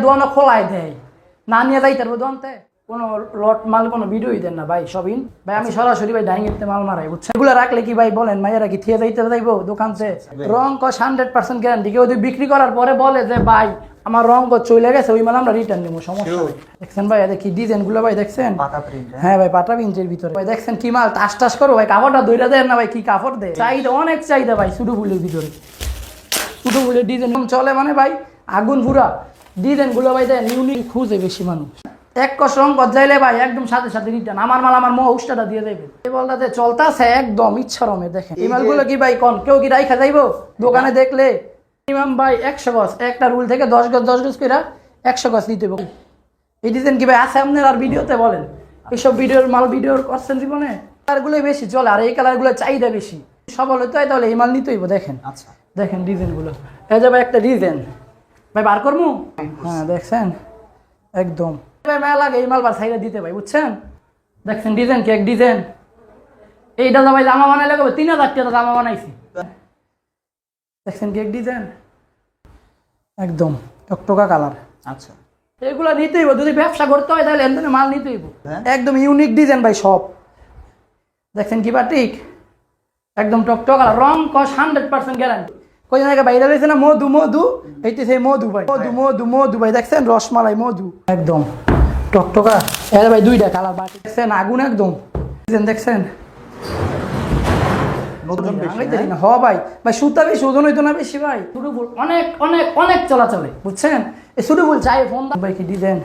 দোকানে খোলাই দেয় না নিয়ে যাইতে পারবো দোকানতে কোনো লট মাল কোনো ভিডিওই দেন না ভাই সবিন ভাই আমি সরাসরি ভাই ডাইনিংতে মাল মারাই বুঝছেন এগুলো রাখলে কি ভাই বলেন মাইয়ারা কি থিয়ে যাইতে যাইবো দোকানতে রং কস 100% গ্যারান্টি কেউ যদি বিক্রি করার পরে বলে যে ভাই আমার রং চলে গেছে ওই মাল আমরা রিটার্ন নিবো সমস্যা নেই দেখছেন ভাই দেখি ডিজাইন গুলো ভাই দেখছেন পাতা প্রিন্ট হ্যাঁ ভাই পাটা প্রিন্টের ভিতরে ভাই দেখছেন কি মাল টাস টাস করো ভাই কাপড়টা ধইরা দেন না ভাই কি কাপড় দেয় চাহিদা অনেক চাহিদা ভাই শুধু ফুলের ভিতরে শুধু ফুলের ডিজাইন চলে মানে ভাই আগুন পুরা ডিজাইন গুলো ভাই দেয় ইউনিক খুঁজে বেশি মানুষ এক কষ রং যাইলে ভাই একদম সাথে সাথে রিটার্ন আমার মাল আমার উষ্টাটা দিয়ে দেবে এই বলটাতে চলতেছে একদম ইচ্ছা রমে দেখেন এই মালগুলো কি ভাই কোন কেউ কি রাইখা যাইবো দোকানে দেখলে মিনিমাম ভাই 100 গজ একটা রুল থেকে 10 গজ করে 100 গজ দিতে হবে এই ডিজাইন কি ভাই আছে আপনার আর ভিডিওতে বলেন এইসব ভিডিওর মাল ভিডিওর করছেন জীবনে কালারগুলোই বেশি চলে আর এই কালারগুলো চাহিদা বেশি সবল হইতে হয় তাহলে এই মাল নিতেই হবে দেখেন আচ্ছা দেখেন ডিজাইনগুলো এই যে ভাই একটা ডিজাইন ভাই বার করবো হ্যাঁ দেখছেন একদম মেলা লাগে এই মাল বার সাইডে দিতে ভাই বুঝছেন দেখছেন ডিজাইন কি এক ডিজাইন এইটা তো ভাই জামা বানাইলে 3000 টাকা জামা বানাইছি দেখছেন কি এক ডিজাইন একদম টকটকা কালার আচ্ছা এগুলো নিতেই হবে যদি ব্যবসা করতে হয় তাহলে এখানে মাল নিতেই হবে একদম ইউনিক ডিজাইন ভাই সব দেখছেন কি বাটিক একদম টকটকা কালার রং কস 100% গ্যারান্টি কই জায়গা বাইরে রয়েছে না মধু মধু এইটা সেই মধু ভাই মধু ভাই দেখছেন রসমালাই মধু একদম টকটকা এর ভাই দুইটা কালার বাটি দেখছেন আগুন একদম দেখছেন নতুন বেশি হ ভাই ভাই সুতা বেশি ওজন হইতো না বেশি ভাই শুধু ফুল অনেক অনেক অনেক চলাচলে বুঝছেন এই শুধু ফুল চাই ফোন ভাই কি দিবেন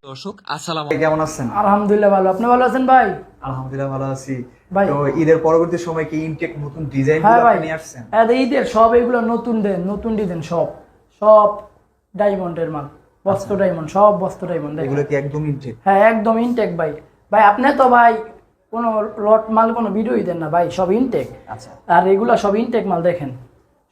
দর্শক আসসালামু আলাইকুম কেমন আছেন আলহামদুলিল্লাহ ভালো আপনি ভালো আছেন ভাই আলহামদুলিল্লাহ ভালো আছি ভাই তো ঈদের পরবর্তী সময় কি ইনটেক নতুন ডিজাইন হ্যাঁ ভাই নিয়ে আসছেন হ্যাঁ ঈদের সব এগুলো নতুন ডিজাইন সব ডায়মন্ডের মাল বস্ত্র ডায়মন্ড সব বস্ত্র ডায়মন্ড এগুলো কি একদম ইনটেক হ্যাঁ একদম ইনটেক ভাই ভাই আপনি তো ভাই কোনো লট মাল কোনো ভিডিওই দেন না ভাই সব ইনটেক আচ্ছা আর এগুলো সব ইনটেক মাল দেখেন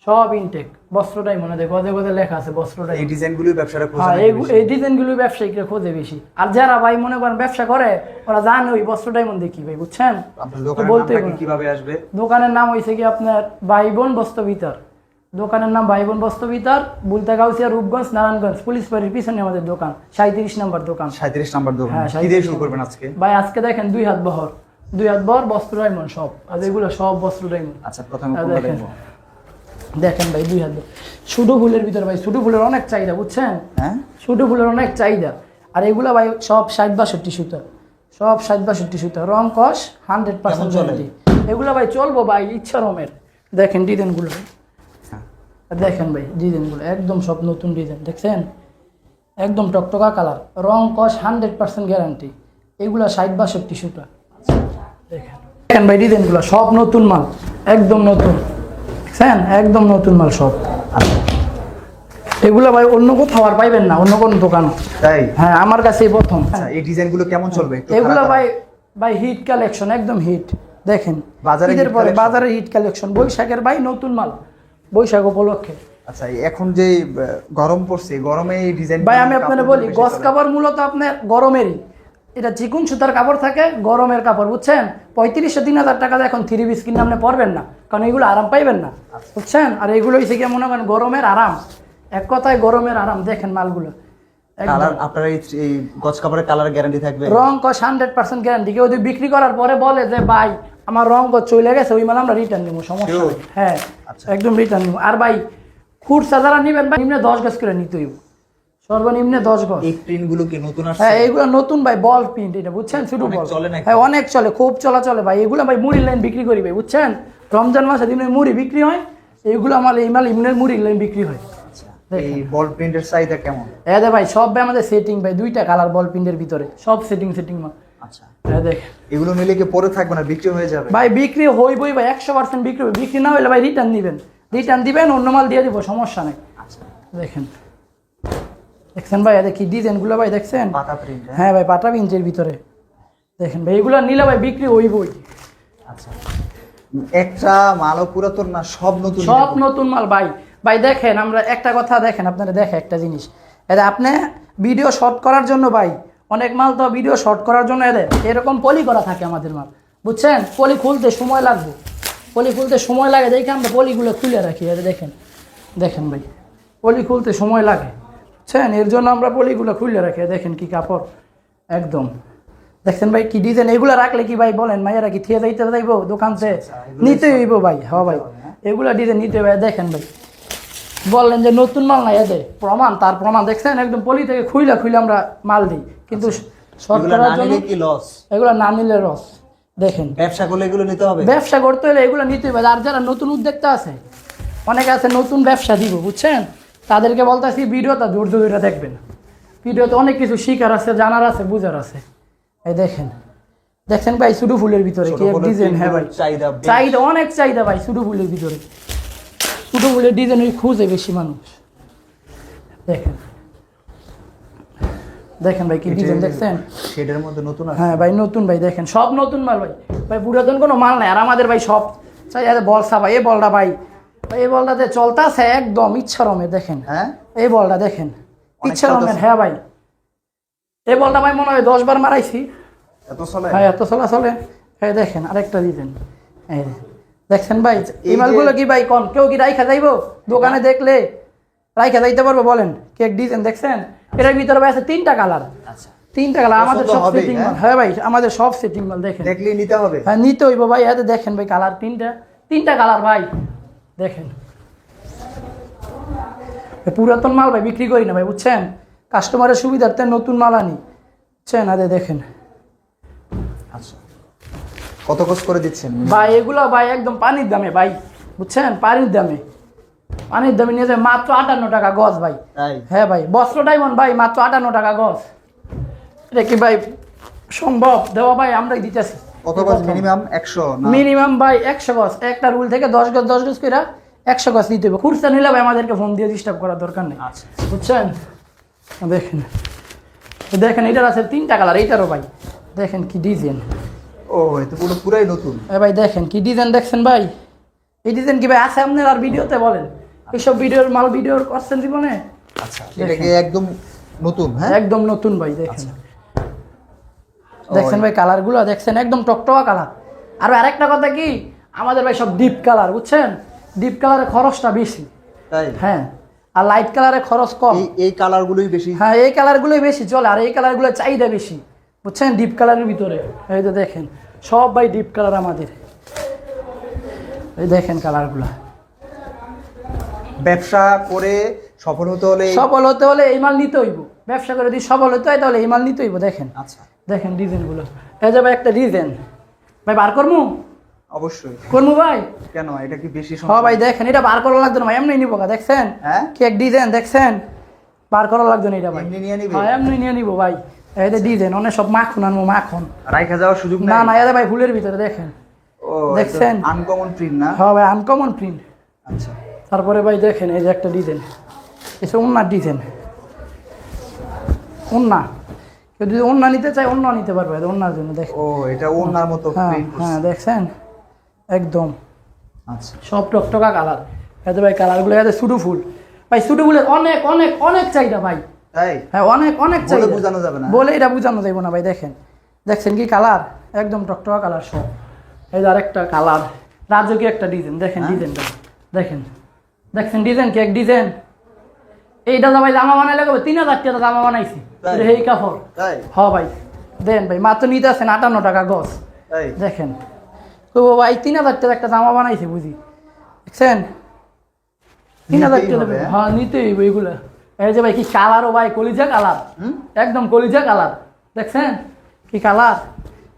সব ইনটেক বস্ত্রটাই মনে দেখো ওদের লেখা আছে বস্ত্রটাই এই ডিজাইনগুলো ব্যবসাটা খোঁজে হ্যাঁ এই ডিজাইনগুলো ব্যবসায়িকরা খোঁজে বেশি আর যারা ভাই মনে করেন ব্যবসা করে ওরা জানে ওই বস্ত্রটাই মন দেখি ভাই বুঝছেন আপনার দোকানের বলতে নামটা কিভাবে আসবে দোকানের নাম হইছে কি আপনার ভাই বোন বস্ত্র ভিতর দোকানের নাম ভাই বোন বস্ত্র ভিতর বুলতাগাউসিয়া রূপগঞ্জ নারায়ণগঞ্জ পুলিশ বাড়ির পিছনে আমাদের দোকান 37 নম্বর দোকান 37 নাম্বার দোকান হ্যাঁ, কি দিয়ে শুরু করবেন আজকে ভাই আজকে দেখেন 2 হাত বহর বস্ত্র ডায়মন্ড সব আর এগুলো সব বস্ত্র ডায়মন্ড আচ্ছা প্রথমে কোনটা দেখবো দেখেন ভাই 2 হাত শুধু ফুলের ভিতর ভাই শুধু ফুলের অনেক চাহিদা বুঝছেন হ্যাঁ শুধু ফুলের অনেক চাহিদা আর এগুলো ভাই সব 60-62 সুতা সব 60-62 সুতা রং কস 100% গ্যারান্টি এগুলো ভাই চলবো ভাই ইচ্ছা রমের দেখেন ডিজাইনগুলো দেখেন ভাই ডিজাইনগুলো একদম সব নতুন ডিজাইন দেখছেন একদম টকটকা কালার রং কস 100% গ্যারান্টি এগুলো 60-62 সুতা দেখেন ভাই ডিজাইনগুলো সব নতুন মাল একদম নতুন দেখছেন একদম নতুন মাল সব এগুলো ভাই অন্য কোথাও আর পাইবেন না অন্য কোন দোকান তাই হ্যাঁ আমার কাছেই প্রথম আচ্ছা এই ডিজাইনগুলো কেমন চলবে একটু এগুলো ভাই হিট কালেকশন একদম হিট দেখেন বাজারে ঈদের পরে বাজারে হিট কালেকশন বৈশাখের ভাই নতুন মাল বৈশাখ উপলক্ষে আচ্ছা এখন যে গরম পড়ছে গরমে এই ডিজাইন ভাই আমি আপনাদের বলি গস কাপড় মূলত আপনার গরমেরই এটা চিকুন সুতার কাপড় থাকে গরমের কাপড় বুঝছেন 3500-3000 টাকা এখন 3 পিস কিনে আপনি পরবেন না কারণ এগুলো আরাম পাইবেন না বুঝছেন আর এগুলো হচ্ছে কি মনে করেন গরমের আরাম এক কথায় গরমের আরাম দেখেন মালগুলো কালার আপনার এই গজ কাপড়ের কালার গ্যারান্টি থাকবে রং কস 100% গ্যারান্টি কেউ যদি বিক্রি করার পরে বলে যে ভাই আমার রং চলে গেছে ওই মাল আমরা রিটার্ন নিবো সমস্যা নেই হ্যাঁ একদম রিটার্ন নিবো আর ভাই খুচরা যারা নিবেন ভাই নিম্নে 10 গজ করে নিতে হইব সর্বনিম্নে 10 গজ এই প্রিন্টগুলো কি নতুন আসছে হ্যাঁ এগুলো নতুন ভাই বল প্রিন্ট এটা বুঝছেন শুধু বল হ্যাঁ অনেক চলে খুব চলে ভাই এগুলো ভাই মুড়ির লাইন বিক্রি করি ভাই বুঝছেন রমজান মাসে দিনে মুড়ি বিক্রি হয় এইগুলো আমার এই মাল ইমনের মুড়ির লাইন বিক্রি হয় এই বল প্রিন্টের চাহিদা কেমন দে ভাই সব ভাই আমাদের সেটিং ভাই দুইটা কালার বল প্রিন্টের ভিতরে সব সেটিং মাল আচ্ছা দেখ এগুলো নিলে কি পরে থাকবে না বিক্রি হয়ে যাবে ভাই বিক্রি হইবই ভাই 100% বিক্রি হবে বিক্রি না হলে ভাই রিটার্ন দিবেন অন্য মাল দিয়ে দিব সমস্যা নেই আচ্ছা দেখছেন ভাই দেখি ডিজাইনগুলো ভাই দেখছেন পাতা প্রিন্ট হ্যাঁ ভাই পাটা প্রিন্টের ভিতরে দেখেন ভাই এগুলো নিলে ভাই বিক্রি হইবই আচ্ছা একটা মালও পুরাতন না সব নতুন মাল ভাই দেখেন আমরা একটা কথা দেখেন আপনারা দেখেন একটা জিনিস এটা আপনি ভিডিও শর্ট করার জন্য ভাই অনেক মাল তো ভিডিও শর্ট করার জন্য এরকম পলি করা থাকে আমাদের মাল বুঝছেন পলি খুলতে সময় লাগে দেখে আমরা পলিগুলো খুলে রাখি দেখেন ভাই পলি খুলতে সময় লাগে, বুঝছেন? এর জন্য আমরা পলিগুলো খুলে রাখি। দেখেন কি কাপড়, একদম। দেখছেন ভাই কি ডিজাইন, এগুলো রাখলে কি ভাই বলেন মাইয়ারা কি থিয়ে যাইতে যাইবো দোকান থেকে? নিতে হইব ভাই, হ্যাঁ ভাই, এগুলা ডিজাইন নিতে ভাই। দেখেন ভাই, বললেন যে নতুন মাল না, এদের প্রমাণ, তার প্রমাণ দেখছেন, একদম পলি থেকে খুইলা আমরা মাল দিই, কিন্তু শর্ট এগুলো করার না জন্য নিলে কি লস? এগুলো না নিলে রস। দেখেন ব্যবসা করলে এগুলো নিতে হবে। ব্যবসা করতে হলে এগুলো নিতে হবে। আর যারা নতুন উদ্যোক্তা আছে, অনেকে আছে নতুন ব্যবসা দিব, বুঝছেন? তাদেরকে বলতেছি ভিডিওটা ধৈর্য ধরে দেখবেন। ভিডিওতে অনেক কিছু শিকার আছে, জানার আছে, বুঝার আছে। এই দেখেন, দেখছেন ভাই সুডু ফুলের ভিতরে কি এক ডিজাইন। হ্যাঁ ভাই, চাহিদা অনেক চাহিদা ভাই সুডু ফুলের ভিতরে। সুডু ফুলের ডিজাইন খুঁজে বেশি মানুষ। দেখেন, দেখেন ভাই কি ডিজাইন দেখছেন, শেডের মধ্যে নতুন আছে। হ্যাঁ ভাই নতুন ভাই, দেখেন সব নতুন মাল ভাই। ভাই পুরাতন কোনো মাল নাই। আর আমাদের ভাই সব চাই বলসা ভাই, এই বলটা ভাই, এই বলটাতে চলতেছে একদম ইচ্ছা রমে। দেখেন হ্যাঁ, এই বলটা দেখেন অনেক ইচ্ছা রমের। চলতেছে। হ্যাঁ ভাই, এই বলটা ভাই মনে হয় 10 বার মারাইছি। এত চলে? হ্যাঁ এত চলে। হ্যাঁ দেখেন আরেকটা দিতেন, এই দেখছেন ভাই। এই এই মালগুলো কি ভাই কোন কেউ কি রাইখা যাইবো দোকানে? দেখলে রাইখা যাইতে পারবো বলেন? কেক ডিজাইন দেখছেন, এটার ভিতরে ভাই আছে 3টা কালার। আচ্ছা, 3টা কালার আমাদের পছন্দ সব হবেই, সেটিং মাল। হ্যাঁ? হ্যাঁ ভাই আমাদের সব সেটিং মাল। দেখেন দেখলেই নিতে হবে। হ্যাঁ নিতে হইব ভাই। এতে দেখেন ভাই কালার 3টা কালার ভাই। দেখেন পুরাতন মাল ভাই বিক্রি করি না ভাই, বুঝছেন? কাস্টমারের সুবিধার্থে নতুন মাল আনি, বুঝছেন? আরে দেখেন আচ্ছা, কত কস করে দিচ্ছেন ভাই এগুলো ভাই একদম পানির দামে ভাই, বুঝছেন? পানির দামে নিয়ে যায় মাত্র 58 টাকা গজ ভাই। তাই? হ্যাঁ ভাই, বস্ত্র ডায়মন্ড ভাই মাত্র 58 টাকা গজ। এটা কি ভাই সম্ভব দেওয়া ভাই? আমরাই দিতেছি। কত গজ মিনিমাম? 100 না? মিনিমাম ভাই 100 গজ। একটা রুল থেকে 10 গজ করে 100 গজ নিতে হবে। খুচরা নিলে ভাই আমাদেরকে ফোন দিয়ে ডিস্টার্ব করার দরকার নেই, আচ্ছা, বুঝছেন? দেখেন, দেখেন এটার আছে 3টা কালার। এইটারও ভাই দেখেন কি ডিজাইন। ও এটা পুরাই নতুন। ভাই দেখেন কি ডিজাইন দেখছেন ভাই। এই ডিজাইন কি ভাই আছে আপনার আর ভিডিওতে? বলেন এইসব ভিডিওর মাল ভিডিওর করছেন জীবনে? আচ্ছা, এটা কি একদম নতুন? হ্যাঁ, একদম নতুন ভাই। দেখেন, ও, দেখছেন ভাই কালারগুলো দেখছেন, একদম টকটকা কালার। আর আরেকটা কথা কি, আমাদের ভাই সব ডিপ কালার, বুঝছেন? ডিপ কালারের খরচটা বেশি। তাই? হ্যাঁ, আর লাইট কালারের খরচ কম। এই কালারগুলোই বেশি। হ্যাঁ এই কালারগুলোই বেশি চলে, আর এই কালারগুলোর চাহিদা বেশি, বুঝছেন? ডিপ কালারের ভিতরে এই তো দেখেন সব ভাই ডিপ কালার আমাদের। এই দেখেন কালারগুলো। ব্যবসা করে সফল হতে হলে এই মাল নিতে হইব। ব্যবসা করে যদি সফল হতে হয় তাহলে এই মাল নিতে হইব। দেখেন, আচ্ছা, দেখেন ডিজাইনগুলো। এই যে ভাই একটা ডিজাইন ভাই বার করমু অবশ্যই ভাই। কেন, এটা কি বেশি হ্যাঁ ভাই দেখেন, এটা বার করা লাগতো না ভাই, এমনি নিবো। দেখছেন হ্যাঁ, কি এক ডিজাইন দেখছেন, বার করা লাগতো না এটা ভাই। এমনি নিয়ে নিবে? হ্যাঁ এমনি নিয়ে নিবো ভাই। এই যে ডিজাইন অনেক সব মাখন আনবো, মাখন রাইখা যাওয়ার সুযোগ না নাই? না। এটা ভাই ফুলের ভিতরে দেখেন, ও দেখছেন? আনকমন প্রিন্ট না? হ্যাঁ ভাই আনকমন প্রিন্ট। আচ্ছা, তারপরে ভাই দেখেন এই যে একটা ডিজাইন, এসে ওন্নার ডিজাইন। ওন্না কেউ যদি ওন্না নিতে চায় অন্য নিতে পারবে, ওন্নার জন্য দেখেন। ও এটা ওনার মতো হ্যাঁ প্রিন্ট হ্যাঁ দেখছেন একদম আচ্ছা, সব টকটকা কালার। এতে ভাই কালারগুলো এতে সুডু ফুল ভাই, সুডু ফুলের অনেক অনেক অনেক চাহিদা ভাই। তাই? হ্যাঁ অনেক অনেক বলে চাহিদা, বোঝানো যাবে না। বলে এটা বোঝানো যাবে না ভাই। দেখেন, দেখছেন কি কালার, একদম টকটকা কালার সব। এই যে আরেকটা কালার রাজকীয় একটা ডিজাইন। দেখেন ডিজাইনটা দেখেন, দেখছেন ডিজাইন কি এক ডিজাইন। এইটা তো ভাই জামা বানাইলে 3000 টাকা জামা বানাইছি। তাই? এই কাপড়। তাই? হ্যাঁ ভাই দেন ভাই, মাত্র নিতে আছেন 58 টাকা গজ। তাই? দেখেন তো ভাই 3000 টাকা একটা জামা বানাইছি বুঝি, দেখছেন? 3000 নিতেই টাকা হবে, হ্যাঁ? হ্যাঁ নিতেই হইব এগুলা। এই যে ভাই কি কালারও ভাই, কলিজা কালার, একদম কলিজা কালার। দেখছেন কি কালার।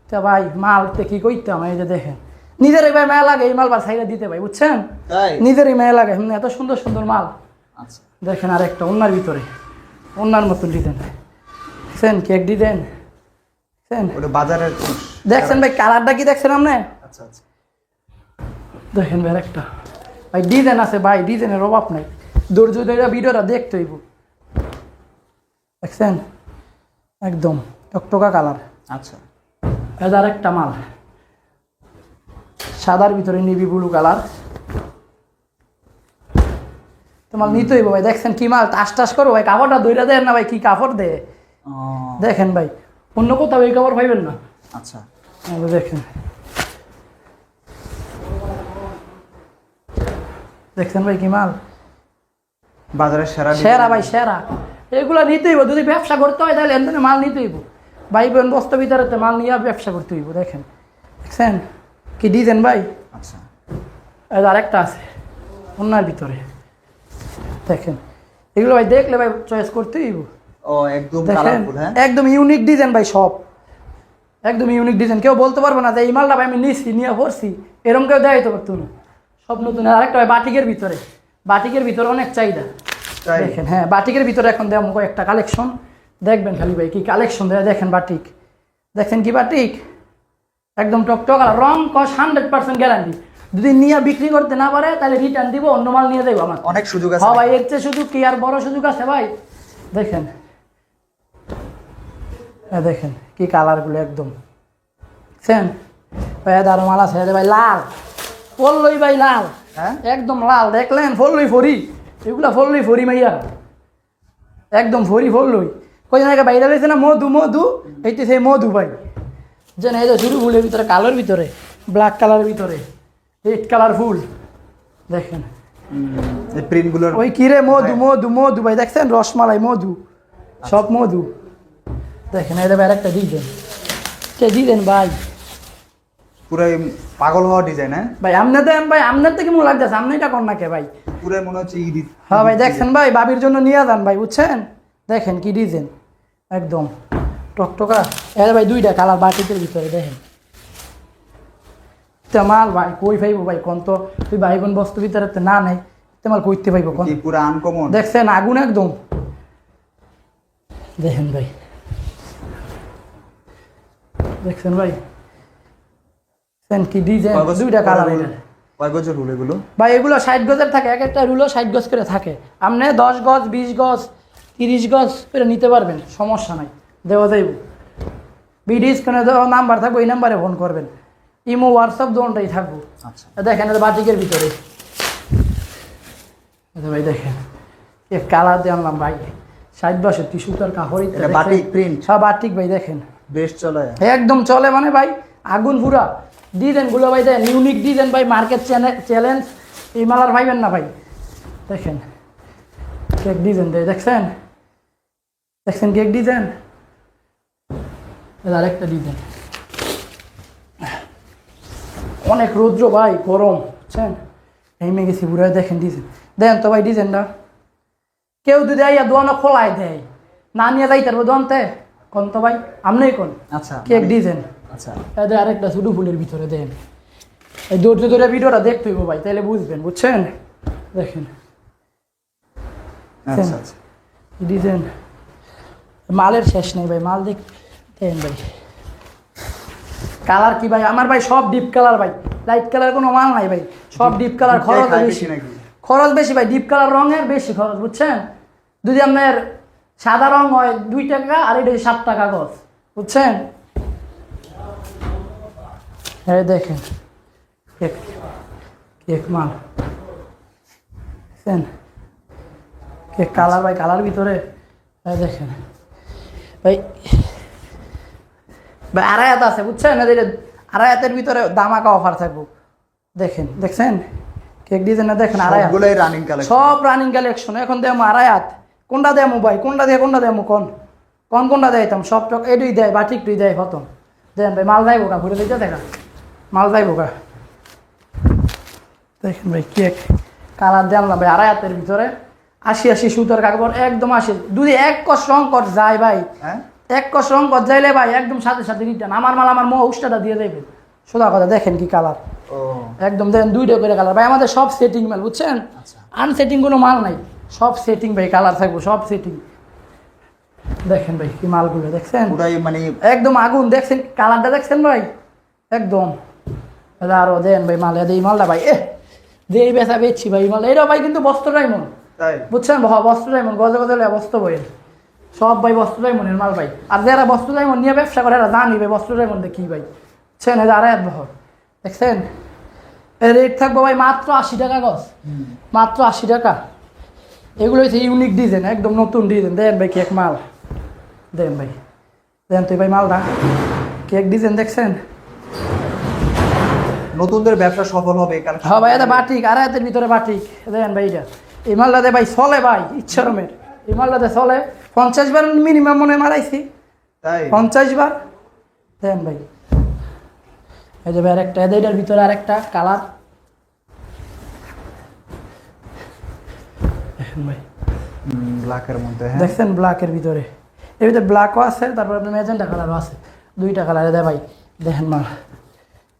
তা ভাই মালতে কি কইতাম, এই যে দেখেন নিজেরই ভাই মায়া লাগে এই মাল বার সাইডে দিতে ভাই, বুঝছেন? তাই? নিজেরই মায়া লাগে, এত সুন্দর সুন্দর মাল। আচ্ছা, দেখেন আর একটা ওনার ভিতরে, ওনার মতন ডিজাইন। দেখছেন কেক ডিজাইন, দেখছেন? ওটা বাজারের দেখছেন ভাই কালারটা কি দেখছেন আপনি? আচ্ছা আচ্ছা, দেখেন ভাই একটা ভাই ডিজাইন আছে ভাই, ডিজাইনের অভাব নাই। ধৈর্য ধরে ভিডিওটা দেখতে হইব। দেখছেন একদম টকটকা কালার। আচ্ছা, এদার একটা মাল সাদার ভিতরে নেভি ব্লু কালার। তোমার নিতে হইব ভাই। দেখছেন কি মাল, টাস টাস করো ভাই, কাপড়টা ধইরা দেন না ভাই, কি কাপড় দেয় ও দেখেন ভাই, অন্য কোথাও এই কাপড় পাইবেন না। আচ্ছা, দেখেন, দেখছেন ভাই কি মাল। বাজারের সেরা সেরা ভাই সেরা, এগুলো নিতেই হইব। যদি ব্যবসা করতে হয় তাহলে এখানে মাল নিতে হইব ভাই, বোন বস্তা ভিতরে মাল নিয়ে ব্যবসা করতে হইব। দেখেন দেখছেন কি ডিজাইন ভাই। আচ্ছা, আর আরেকটা আছে ওনার ভিতরে, দেখেন এগুলো ভাই দেখলে ভাই চয়েস করতে হইব। ও একদম দেখেন কালারফুল। হ্যাঁ, একদম ইউনিক ডিজাইন ভাই, সব একদম ইউনিক ডিজাইন। কেউ বলতে পারবে না যে এই মালটা ভাই আমি নিচ্ছি নিয়ে পড়ছি, এরকম কেউ দেখাইতে পারতো না। সব নতুন। আরেকটা ভাই বাটিকের ভিতরে, বাটিকের ভিতরে অনেক চাহিদা। তাই? দেখেন হ্যাঁ, বাটিকের ভিতরে এখন দেওয়া কয়েকটা কালেকশন দেখবেন খালি ভাই, কি কালেকশন দেয় দেখেন। বাটিক দেখছেন কি বাটিক, একদম টকটক আর রং কস 100% গ্যারান্টি। যদি নিয়ে বিক্রি করতে না পারে তাহলে রিটার্ন দিব, অন্য মাল নিয়ে যাবো আমার। অনেক সুযোগ আছে। হ্যাঁ ভাই, এর চেয়ে সুযোগ কি আর বড় সুযোগ আছে ভাই। দেখেন দেখেন কি কালারগুলো একদম দেখছেন ভাই। আরো মাল আছে ভাই, লাল ফললই ভাই, লাল হ্যাঁ, একদম লাল। দেখলেন ফললই ফরি, এগুলা ফললই ফরি মাইয়া, একদম ফরি ফললই। কয়দিন আগে বাইরে রয়েছে না মধু, মধু এইটি সেই মধু ভাই। যে না এই যে শুরু ফুলের ভিতরে, কালোর ভিতরে, ব্ল্যাক কালারের ভিতরে, রেড কালার ফুল। দেখেন এই প্রিন্টগুলোর ওই কিরে মধু, মধু মধু ভাই। দেখছেন রসমালাই মধু, সব মধু। দেখেন এই ভাই আরেকটা ডিজাইন, সে ডিজাইন ভাই পুরো পাগল হওয়া ডিজাইন। হ্যাঁ ভাই, আপনি দেন ভাই, আপনার থেকে মনে লাগতেছে, আপনি এটা কর না কে ভাই। পুরো মনে হচ্ছে ঈদ। হ্যাঁ ভাই দেখছেন ভাই, বাবির জন্য নিয়ে যান ভাই, বুঝছেন। দেখেন কি ডিজাইন একদম টকটকা। এর ভাই দুইটা কালার বাটিকের ভিতরে। দেখেন তেমাল ভাই কই পাইব ভাই কোন, তো তুই ভাই বোন বস্তু ভিতরে না নেই তেমাল কইতে পাইব কোন। কি পুরো আনকমন। দেখছেন আগুন একদম। দেখেন ভাই, দেখছেন ভাই কি ডিজাইন, দুইটা কালার। কয় গজের রুল এগুলো ভাই এগুলো 60 গজের থাকে, এক একটা রুলও 60 গজ করে থাকে। আপনি 10 গজ 20 গজ 30 গজ করে নিতে পারবেন, সমস্যা নাই, দেওয়া যাইব। ভিডিও স্ক্রিনে দেওয়া নাম্বার থাকবে, ওই নাম্বারে ফোন করবেন। ইমো হোয়াটসঅ্যাপ দোনটাই থাকবো। আচ্ছা, দেখেন এটা বাটিকের ভিতরে। ভাই দেখেন এক কালার দিয়ে আনলাম ভাই, 60-62 সুতার কাপড়, এটা বাটিক প্রিন্ট। সব বাটিক ভাই। দেখেন বেশ চলে, একদম চলে মানে ভাই আগুন পুরা। ডিজাইনগুলো ভাই দেখেন ইউনিক ডিজাইন ভাই, মার্কেট চ্যালেঞ্জ, এই মালার ভাইবেন না ভাই। দেখেন কেক ডিজাইন দেয়, দেখছেন দেখছেন কেক ডিজাইন। আরেকটা ডিজাইন, অনেক রৌদ্র ভাই, গরম বুঝছেন, হেমে গেছি পুরো। দেখেন ডিজাইন, দেন তো ভাই ডিজাইনটা। কেউ যদি আইয়া দোয়ানো খোলাই দেয়, না নিয়ে যাই তারপর দোয়ানতে কোন তো ভাই, আমনেই কোন। আচ্ছা, কেক ডিজাইন। আচ্ছা, এদের আরেকটা শুধু ফুলের ভিতরে দেন। এই ধৈর্য ধরে ভিডিওটা দেখতে হইব ভাই, তাহলে বুঝবেন, বুঝছেন। দেখেন আচ্ছা, আচ্ছা। ডিজাইন, মালের শেষ নেই ভাই, মাল দেখেন ভাই। কালার কি ভাই আমার ভাই, সব ডিপ কালার ভাই, লাইট কালার কোনো মাল নাই ভাই, সব ডিপ কালার। খরচ বেশি নাকি? খরচ বেশি ভাই, ডিপ কালার রঙের বেশি খরচ, বুঝছেন। যদি আপনার সাদা রং হয় 2 টাকা, আর এটা 7 টাকা গজ, বুঝছেন। এই দেখেন কেক, কেক মাল দেখছেন, কেক কালার ভাই, কালার ভিতরে। এই দেখেন ভাই, ভাই আড়াই হাত আছে, বুঝছেন। এদের আড়াই হাতের ভিতরে দামাকা অফার থাকবো। দেখেন দেখছেন কেক ডিজাইনটা দেখেন, আড়াই হাত, সবগুলাই রানিং কালেকশন, সব রানিং কালেকশন। এখন দেবো আড়াই হাত, কোনটা দেবো ভাই, কোনটা দিয়ে কোনটা দেবো, কোনটা দিতাম, সব টক এটুই দেয়, বাটিকটুই দেয়, খতম। দেন ভাই মাল যাইবো গা, ঘুরে দিতে দেখা মাল যাইবো গা। দেখেন ভাই কেক কালার জানলাম ভাই, আড়াই হাতের ভিতরে 80 সুতার কাপড়, একদম 80। যদি এক কষ রং কর যায় ভাই, হ্যাঁ এক কষ রং কর যাইলে ভাই একদম সাথে সাথে রিটার্ন। আমার মাল আমার উষ্টাটা দিয়ে দেবে, সোজা কথা। দেখেন কি কালার, ও একদম দেখেন 2টা করে কালার ভাই। আমাদের সব সেটিং মাল, বুঝছেন, আচ্ছা, আনসেটিং কোনো মাল নাই, সব সেটিং ভাই, কালার থাকবো সব সেটিং। দেখেন ভাই কি মালগুলো, দেখছেন পুরাই মানে একদম আগুন। দেখছেন কালারটা, দেখছেন ভাই একদম। আরো দেন ভাই মাল, এই মালটা ভাই এই বেচা বেচছি ভাই মাল। এটা ভাই কিন্তু বস্ত্রটাই মন, তাই বুঝছেন, বস্ত্রটাই মন, গজে গজে বস্ত্র বইয়ের সব ভাই, বস্ত্রটাই মনের মাল ভাই। আর যারা বস্ত্রটাই মন নিয়ে ব্যবসা করে এরা জানি ভাই বস্ত্রটাই মন কি ভাই, বুঝছেন। এটা আড়াই হাত বহর, দেখছেন। এর রেট থাকবো ভাই মাত্র 80 টাকা গজ, মাত্র 80 টাকা। এগুলো হচ্ছে ইউনিক ডিজাইন, একদম নতুন ডিজাইন। দেন ভাই কেক মাল, দেন ভাই, দেন তুই ভাই মালটা, কেক ডিজাইন দেখছেন। নতুনদের ব্যবসা সফল হবে এই কালেকশন। হ্যাঁ ভাই, এটা বাটিক, আড়াই হাতের ভিতরে বাটিক। দেন ভাই এটা এই মালটাতে ভাই চলে ভাই ইচ্ছারমের, এই মালটাতে চলে 50 বার মিনিমাম মনে হয় মারাইছি, তাই 50 বার। দেন ভাই এই যে ভাই আরেকটা, এটার ভিতরে আরেকটা কালার দেখেন ভাই, ব্ল্যাকের মধ্যে, হ্যাঁ দেখছেন ব্ল্যাকের ভিতরে, এর ভিতরে ব্ল্যাকও আছে, তারপর আপনার ম্যাজেন্টা কালারও আছে, দুইটা কালারে দেয় ভাই। দেখেন মাল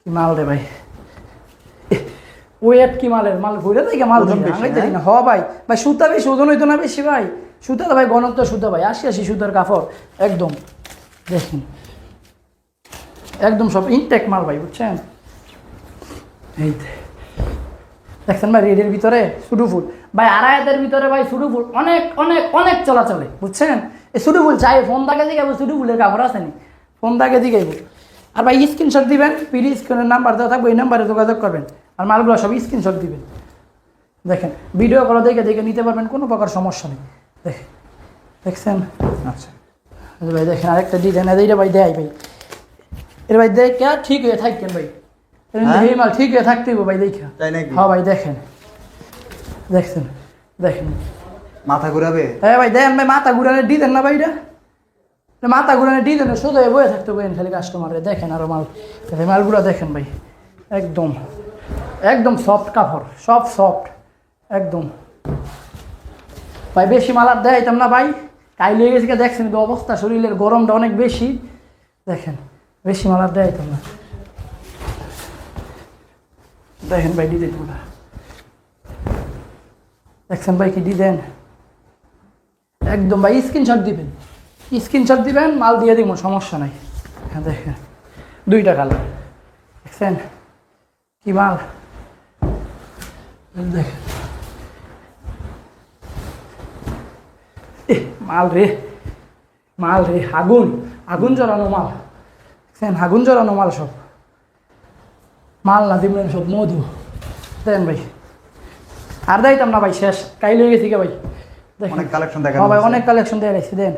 কি মাল রে ভাই, ওয়েট কি মালের, মাল ঘুরে থেকে মাল ওজন ধরে, বেশি, আমি দেখি না। হ ভাই, ভাই সুতা বেশি, ওজন হইতো না বেশি ভাই, সুতা তো ভাই গণত্ব সুতা ভাই, 80 সুতার কাপড় একদম। দেখুন একদম সব ইনটেক মাল ভাই, বুঝছেন। এই দেখছেন ভাই রেডের ভিতরে সুডু ফুল ভাই, আড়াইতের ভিতরে ভাই সুডু ফুল অনেক অনেক অনেক চলাচলে, বুঝছেন। এই সুডু ফুল চাই, ফোন দাগে দিকে সুডু ফুলের কাপড় আছে নি, ফোন দাগে দিকে। আর ভাই স্ক্রিনশট দিবেন, পিডি স্ক্রিনের নাম্বার দেওয়া থাকবে, এই নাম্বারে যোগাযোগ করবেন, আর মালগুলো সব স্ক্রিনশট দিবেন। দেখেন ভিডিও কল দেখে দেখে নিতে পারবেন, কোনো প্রকার সমস্যা নেই। দেখছেন আচ্ছা ভাই, দেখেন আরেকটা ডিজাইন, এইটা ভাই দেয় ভাই, এর ভাই দেখে ঠিক হয়ে থাকতেন ভাই, এই মাল ঠিক হয়ে থাকতে হবে ভাই, দেখা। তাই নাকি? হ্যাঁ ভাই দেখেন, দেখছেন, দেখেন মাথা ঘুরাবে? হ্যাঁ ভাই দেখেন ভাই, মাথা ঘুরানোর ডিজাইন না ভাই, এটা মাথা ঘুরানোর ডিজাইন, শুধু বয়ে থাকতে বলেন খালি কাস্টমারে। দেখেন আরো মাল, দেখেন মালগুলো দেখেন ভাই, একদম একদম সফট কাপড়, সব সফট একদম ভাই। বেশি মাল আর দেখাইতাম না ভাই, কাইলে হয়ে গেছে, দেখছেন তো অবস্থা, শরীরের গরমটা অনেক বেশি। দেখেন বেশি মাল আর দেখাইতাম না। দেখেন ভাই ডিজাইনগুলো, দেখছেন ভাই কি ডিজাইন, একদম ভাই স্ক্রিনশট দিবেন, স্ক্রিনশট দিবেন, মাল দিয়ে দিব, সমস্যা নাই। হ্যাঁ দেখেন দুইটা কালার, দেখছেন কি মাল, দেখেন মাল রে, মাল রে, আগুন আগুন জ্বালানো মাল, দেখছেন আগুন জ্বালানো মাল, সব মাল না দিবেন সব মধু। দেন ভাই আর দেখাইতাম না ভাই, শেষ কাইলে হয়ে গেছি ভাই। দেখেন অনেক কালেকশন দেখা হ্যাঁ ভাই, অনেক কালেকশন দিয়ে রাখছি, দেন।